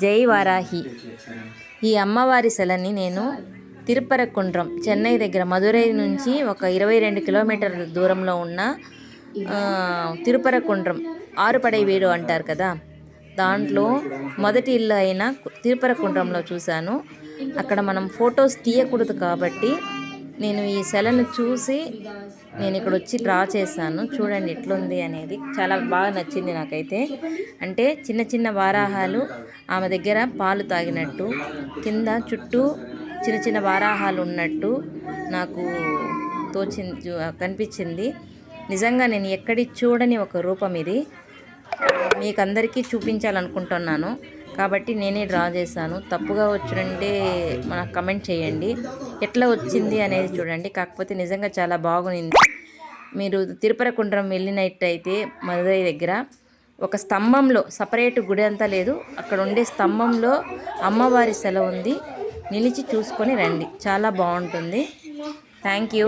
జై వారాహి. ఈ అమ్మవారి శిలని నేను తిరుపరకుండ్రం, చెన్నై దగ్గర, మదురై నుంచి ఒక 22 కిలోమీటర్ల దూరంలో ఉన్న తిరుపరకుండ్రం, ఆరుపడై వీడు అంటారు కదా, దాంట్లో మొదటి ఇల్లు అయిన తిరుపరకుండ్రంలో చూశాను. అక్కడ మనం ఫొటోస్ తీయకూడదు కాబట్టి నేను ఈ శిలను చూసి నేను ఇక్కడ వచ్చి డ్రా చేశాను. చూడండి ఎట్లుంది అనేది, చాలా బాగా నచ్చింది నాకైతే. అంటే చిన్న చిన్న వారాహాలు ఆమె దగ్గర పాలు తాగినట్టు, కింద చుట్టూ చిన్న చిన్న వారాహాలు ఉన్నట్టు నాకు కనిపించింది. నిజంగా నేను ఎక్కడి చూడని ఒక రూపం ఇది. మీకు అందరికీ చూపించాలనుకుంటున్నాను కాబట్టి నేనే డ్రా చేశాను. తప్పుగా వచ్చినంటే మనకు కమెంట్ చేయండి. ఎట్లా వచ్చింది అనేది చూడండి. కాకపోతే నిజంగా చాలా బాగుంది. మీరు తిరుపరకుండ్రం వెళ్ళినట్టయితే మదురై దగ్గర ఒక స్తంభంలో, సపరేట్ గుడి అంతా లేదు, అక్కడ ఉండే స్తంభంలో అమ్మవారి శిల ఉంది. నిలిచి చూసుకొని రండి, చాలా బాగుంటుంది. Thank you.